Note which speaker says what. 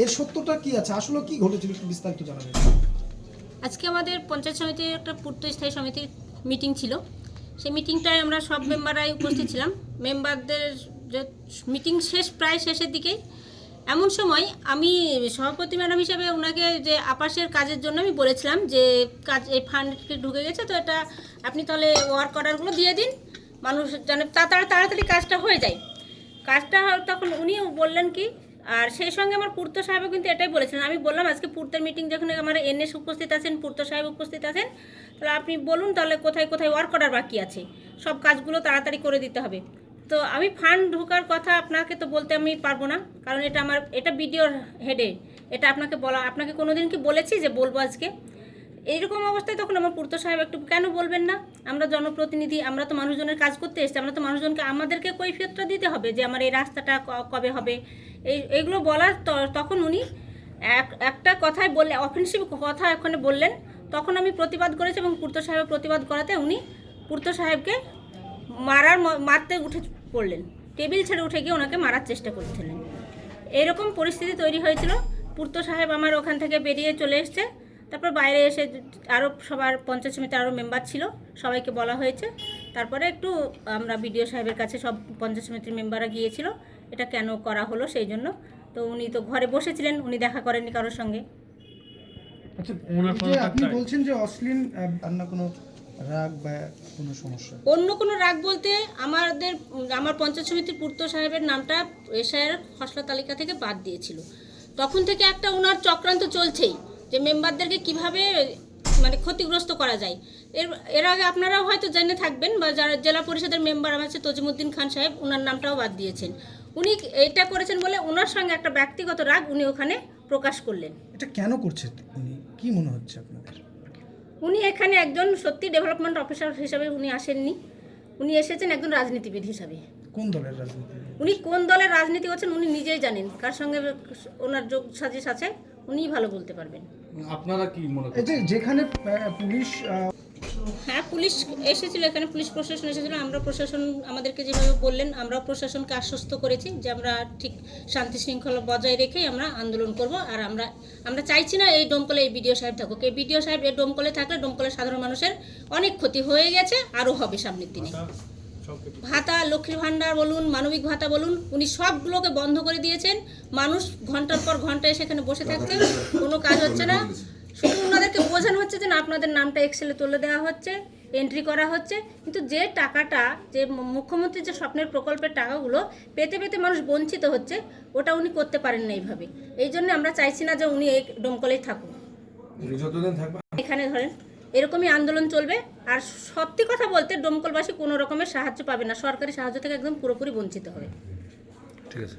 Speaker 1: এর সত্যটা কি আছে, আসলে কি ঘটেছিল একটু বিস্তারিত জানাবেন।
Speaker 2: আজকে আমাদের পঞ্চায়েত সমিতির একটা পূর্ত স্থায়ী সমিতির মিটিং ছিল। সেই মিটিংটায় আমরা সব মেম্বাররাই উপস্থিত ছিলাম। মেম্বারদের যে মিটিং শেষ প্রায় শেষের দিকেই এমন সময় আমি সভাপতি ম্যাডাম হিসেবে ওনাকে যে আবাসের কাজের জন্য আমি বলেছিলাম যে কাজ এই ফান্ডকে ঢুকে গেছে, তো এটা আপনি তাহলে ওয়ার্ক অর্ডারগুলো দিয়ে দিন, মানুষ যেন তাড়াতাড়ি কাজটা হয়ে যায়। কাজটা তখন উনিও বললেন কি, আর সেই সঙ্গে আমার পূর্ত সাহেবও কিন্তু এটাই বলেছিলেন। আমি বললাম আজকে পূর্তের মিটিং যখন আমার এনএস উপস্থিত আছেন, পূর্ত সাহেব উপস্থিত আছেন, তাহলে আপনি বলুন তাহলে কোথায় কোথায় ওয়ার্ক অর্ডার বাকি আছে, সব কাজগুলো তাড়াতাড়ি করে দিতে হবে। তো আমি ফান্ড ঢোকার কথা আপনাকে তো বলতে আমি পারবো না, কারণ এটা বিডিওর হেডে, এটা আপনাকে কোনোদিন কি বলেছি যে বলবো আজকে? এইরকম অবস্থায় তখন আমার পূর্ত সাহেব একটু কেন বলবেন না, আমরা জনপ্রতিনিধি, আমরা তো মানুষজনের কাজ করতে এসেছি, আমরা তো মানুষজনকে আমাদেরকে কৈফিয়তটা দিতে হবে যে আমার এই রাস্তাটা কবে হবে, এইগুলো বলার তখন উনি একটা কথাই বললে, অফেন্সিভ কথা ওখানে বললেন। তখন আমি প্রতিবাদ করেছি এবং পূর্ত সাহেবের প্রতিবাদ করাতে উনি পূর্ত সাহেবকে মারতে উঠে পড়লেন, টেবিল ছেড়ে উঠে গিয়ে ওনাকে মারার চেষ্টা করছিলেন। এরকম পরিস্থিতি তৈরি হয়েছিল। পূর্ত সাহেব আমার ওখান থেকে বেরিয়ে চলে এসছে। তারপর বাইরে এসে আরও সবার পঞ্চায়েত সমিতির আরও মেম্বার ছিল, সবাইকে বলা হয়েছে। তারপরে একটু আমরা বিডিও সাহেবের কাছে সব পঞ্চায়েত সমিতির মেম্বাররা গিয়েছিল এটা কেন করা হলো সেই জন্য। তো উনি তো ঘরে বসেছিলেন, উনি দেখা করেননি কারোর সঙ্গে।
Speaker 1: আচ্ছা, এই যে আপনি বলছেন যে অশ্লীল না কোনো রাগ বা কোনো সমস্যা?
Speaker 2: অন্য কোনো রাগ বলতে আমার পঞ্চায়েত সমিতির পূর্ত সাহেবের নামটা এসআইয়ের খসড়া তালিকা থেকে বাদ দিয়েছিল। তখন থেকে একটা ওনার চক্রান্ত চলছেই যে মেম্বারদেরকে কিভাবে মানে ক্ষতিগ্রস্ত করা যায়। এর আগে আপনারাও হয়তো জেনে থাকবেন, বা যারা জেলা পরিষদের মেম্বার আছে তজিমুদ্দিন খান সাহেব, ওনার নামটাও বাদ দিয়েছেন। উনি এটা করেছেন বলে ওনার সঙ্গে একটা ব্যক্তিগত রাগ উনি ওখানে প্রকাশ করলেন।
Speaker 1: এটা কেন করছে উনি, কি মনে হচ্ছে আপনাদের?
Speaker 2: উনি এখানে একজন সত্যি ডেভেলপমেন্ট অফিসার হিসাবে উনি আসেননি, উনি এসেছেন একজন রাজনীতিবিদ হিসাবে।
Speaker 1: কোন দলের রাজনীতি?
Speaker 2: উনি কোন দলের রাজনীতি করছেন উনি নিজেই জানেন, কার সঙ্গে ওনার যোগ সাজিশ আছে উনিই ভালো বলতে পারবেন।
Speaker 3: আপনারা কি মনে
Speaker 1: এই
Speaker 3: করেন?
Speaker 1: যে যেখানে পুলিশ
Speaker 2: হ্যাঁ, পুলিশ এসেছিল, এখানে পুলিশ প্রশাসন এসেছিল। আমরা প্রশাসন আমাদেরকে যেভাবে বললেন, আমরাও প্রশাসনকে আশ্বস্ত করেছি যে আমরা ঠিক শান্তি শৃঙ্খলা বজায় রেখেই আমরা আন্দোলন করব। আর আমরা চাইছি না এই ডোমকলে এই বিডিও সাহেব থাকুক। এই বিডিও সাহেব এই ডোমকলে থাকলে ডোমকলের সাধারণ মানুষের অনেক ক্ষতি হয়ে গেছে, আরও হবে সামনের দিনে। ভাতা, লক্ষ্মীর ভাণ্ডার বলুন, মানবিক ভাতা বলুন, উনি সবগুলোকে বন্ধ করে দিয়েছেন। মানুষ ঘন্টার পর ঘন্টা সেখানে বসে থাকছে, কোনো কাজ হচ্ছে না। শুধু ওনাদেরকে বোঝানো হচ্ছে যে না আপনাদের নামটা এক্সেলে তুলে দেওয়া হচ্ছে, এন্ট্রি করা হচ্ছে, কিন্তু যে টাকাটা, যে মুখ্যমন্ত্রীর যে স্বপ্নের প্রকল্পের টাকাগুলো পেতে পেতে মানুষ বঞ্চিত হচ্ছে, ওটা উনি করতে পারেন না এইভাবে। এই জন্য আমরা চাইছি না যে উনি এই ডোমকলেই থাকুন। এখানে ধরেন এরকমই আন্দোলন চলবে। আর সত্যি কথা বলতে ডোমকলবাসী কোনো রকমের সাহায্য পাবে না, সরকারি সাহায্য থেকে একদম পুরোপুরি বঞ্চিত হবে।
Speaker 3: ঠিক আছে।